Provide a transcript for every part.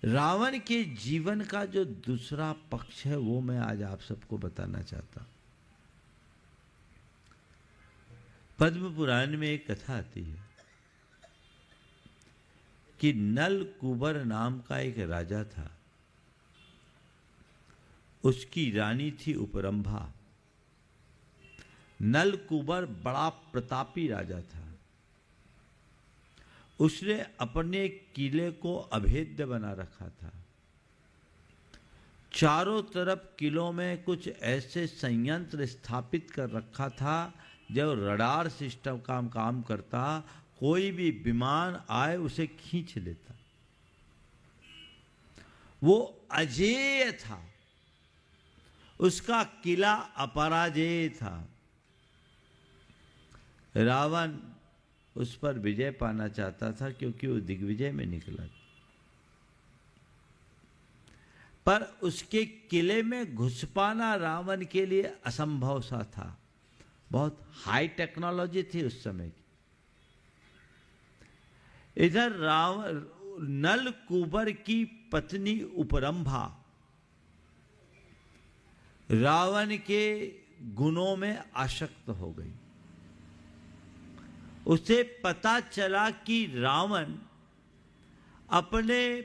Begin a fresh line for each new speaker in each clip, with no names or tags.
रावण के जीवन का जो दूसरा पक्ष है वो मैं आज आप सबको बताना चाहता हूं। पद्म पुराण में एक कथा आती है कि नल कुबर नाम का एक राजा था। उसकी रानी थी उपरंभा। नल कुबर बड़ा प्रतापी राजा था। उसने अपने किले को अभेद्य बना रखा था। चारों तरफ किलों में कुछ ऐसे संयंत्र स्थापित कर रखा था जो रडार सिस्टम का काम करता, कोई भी विमान आए उसे खींच लेता। वो अजेय था। उसका किला अपराजेय था। रावण उस पर विजय पाना चाहता था क्योंकि वो दिग्विजय में निकला, पर उसके किले में घुस पाना रावण के लिए असंभव सा था। बहुत हाई टेक्नोलॉजी थी उस समय की। इधर रावण नल कुबर की पत्नी उपरंभा रावण के गुणों में आसक्त हो गई। उसे पता चला कि रावण अपने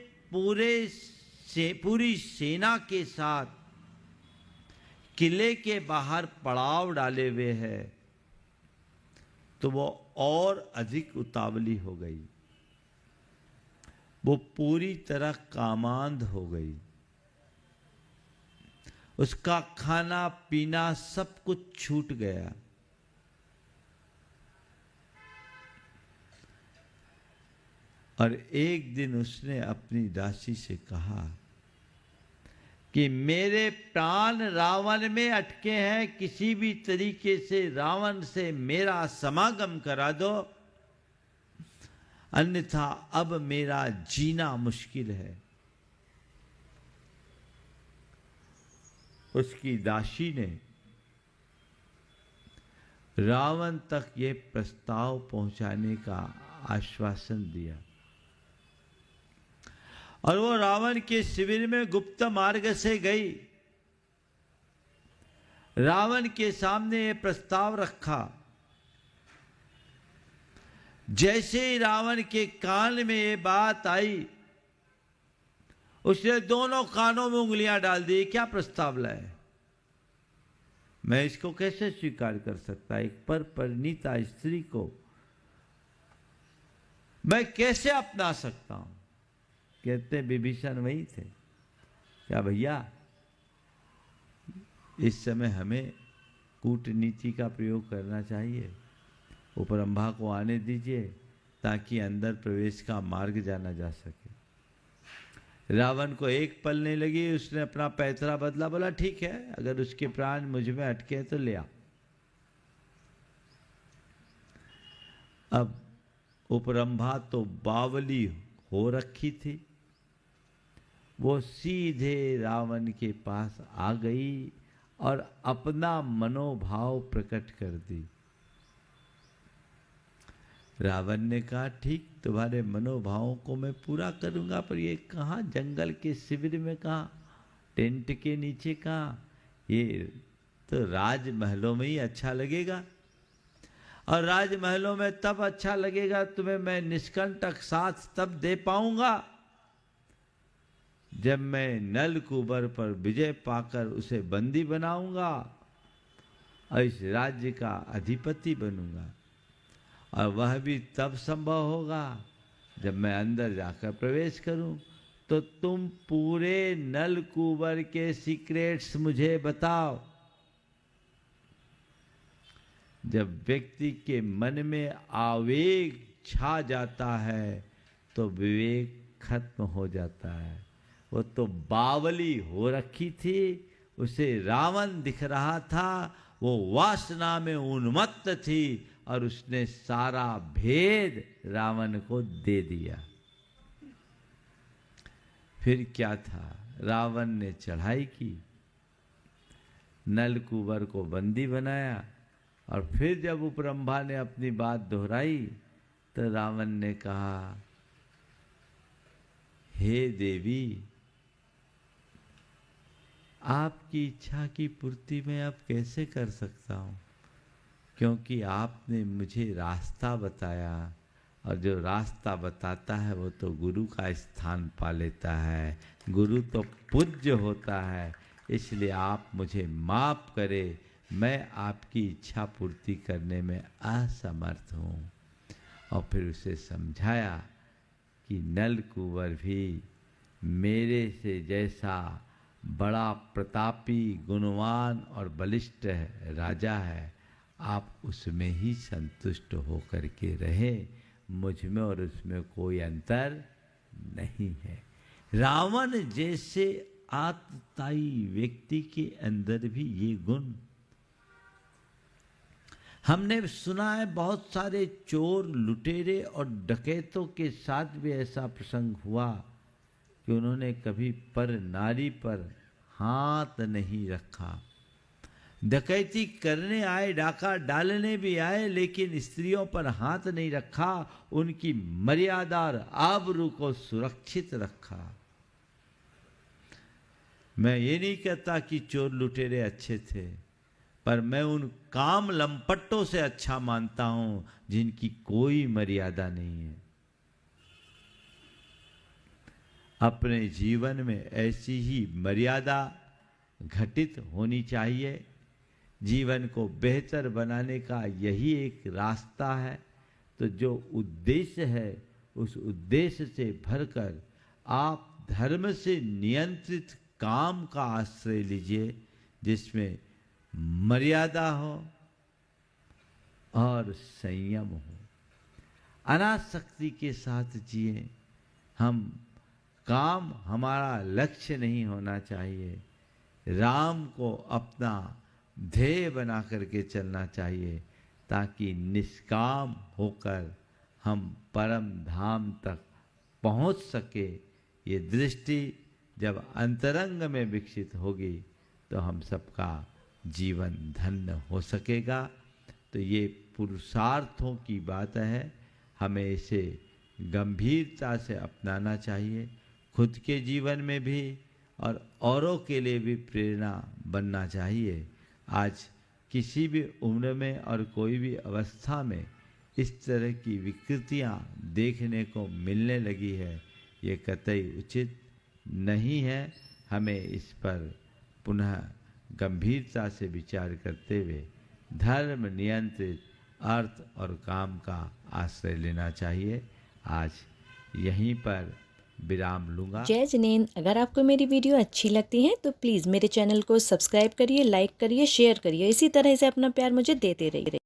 पूरी सेना के साथ किले के बाहर पड़ाव डाले हुए है, तो वो और अधिक उतावली हो गई। वो पूरी तरह कामांध हो गई। उसका खाना पीना सब कुछ छूट गया। और एक दिन उसने अपनी दासी से कहा कि मेरे प्राण रावण में अटके हैं, किसी भी तरीके से रावण से मेरा समागम करा दो, अन्यथा अब मेरा जीना मुश्किल है। उसकी दासी ने रावण तक ये प्रस्ताव पहुंचाने का आश्वासन दिया और वो रावण के शिविर में गुप्त मार्ग से गई। रावण के सामने ये प्रस्ताव रखा। जैसे ही रावण के कान में ये बात आई, उसने दोनों कानों में उंगलियां डाल दी। क्या प्रस्ताव लाए? मैं इसको कैसे स्वीकार कर सकता? एक पर परिणीता स्त्री को मैं कैसे अपना सकता हूं? कहते विभीषण वही थे। क्या भैया, इस समय हमें कूटनीति का प्रयोग करना चाहिए। उपरंभा को आने दीजिए ताकि अंदर प्रवेश का मार्ग जाना जा सके। रावण को एक पल नहीं लगी। उसने अपना पैतरा बदला, बोला ठीक है, अगर उसके प्राण मुझ में अटके तो ले आ। अब उपरंभा तो बावली हो रखी थी। वो सीधे रावण के पास आ गई और अपना मनोभाव प्रकट कर दी। रावण ने कहा ठीक, तुम्हारे मनोभावों को मैं पूरा करूंगा, पर ये कहाँ, जंगल के शिविर में कहाँ, टेंट के नीचे कहाँ? ये तो राजमहलों में ही अच्छा लगेगा। और राजमहलों में तब अच्छा लगेगा तुम्हें मैं निष्कंटक साथ तब दे पाऊंगा जब मैं नल कुबर पर विजय पाकर उसे बंदी बनाऊंगा और इस राज्य का अधिपति बनूंगा। और वह भी तब संभव होगा जब मैं अंदर जाकर प्रवेश करूं। तो तुम पूरे नल कुबर के सीक्रेट्स मुझे बताओ। जब व्यक्ति के मन में आवेग छा जाता है तो विवेक खत्म हो जाता है। वो तो बावली हो रखी थी, उसे रावण दिख रहा था, वो वासना में उन्मत्त थी और उसने सारा भेद रावण को दे दिया। फिर क्या था? रावण ने चढ़ाई की, नल कुबर को बंदी बनाया और फिर जब उपरंभा ने अपनी बात दोहराई तो रावण ने कहा, हे देवी, आपकी इच्छा की पूर्ति मैं अब कैसे कर सकता हूँ, क्योंकि आपने मुझे रास्ता बताया, और जो रास्ता बताता है वो तो गुरु का स्थान पा लेता है, गुरु तो पूज्य होता है। इसलिए आप मुझे माफ़ करें, मैं आपकी इच्छा पूर्ति करने में असमर्थ हूँ। और फिर उसे समझाया कि नल कुंवर भी मेरे से जैसा बड़ा प्रतापी, गुणवान और बलिष्ठ राजा है, आप उसमें ही संतुष्ट होकर के रहें, मुझ में और उसमें कोई अंतर नहीं है। रावण जैसे आतताई व्यक्ति के अंदर भी ये गुण, हमने सुना है बहुत सारे चोर, लुटेरे और डकैतों के साथ भी ऐसा प्रसंग हुआ कि उन्होंने कभी पर नारी पर हाथ नहीं रखा। डकैती करने आए, डाका डालने भी आए, लेकिन स्त्रियों पर हाथ नहीं रखा, उनकी मर्यादा और आबरू को सुरक्षित रखा। मैं ये नहीं कहता कि चोर लुटेरे अच्छे थे, पर मैं उन काम लंपटों से अच्छा मानता हूं जिनकी कोई मर्यादा नहीं है। अपने जीवन में ऐसी ही मर्यादा घटित होनी चाहिए। जीवन को बेहतर बनाने का यही एक रास्ता है। तो जो उद्देश्य है, उस उद्देश्य से भरकर आप धर्म से नियंत्रित काम का आश्रय लीजिए, जिसमें मर्यादा हो और संयम हो। अनासक्ति के साथ जिए। हम काम हमारा लक्ष्य नहीं होना चाहिए, राम को अपना ध्येय बना करके चलना चाहिए, ताकि निष्काम होकर हम परम धाम तक पहुंच सके। ये दृष्टि जब अंतरंग में विकसित होगी तो हम सबका जीवन धन्य हो सकेगा। तो ये पुरुषार्थों की बात है, हमें इसे गंभीरता से अपनाना चाहिए, खुद के जीवन में भी और औरों के लिए भी प्रेरणा बनना चाहिए। आज किसी भी उम्र में और कोई भी अवस्था में इस तरह की विकृतियां देखने को मिलने लगी है, ये कतई उचित नहीं है। हमें इस पर पुनः गंभीरता से विचार करते हुए धर्म नियंत्रित अर्थ और काम का आश्रय लेना चाहिए। आज यहीं पर विराम लूँगा।
जय जिनेंद्र। अगर आपको मेरी वीडियो अच्छी लगती है तो प्लीज़ मेरे चैनल को सब्सक्राइब करिए, लाइक करिए, शेयर करिए। इसी तरह से अपना प्यार मुझे देते रहिए।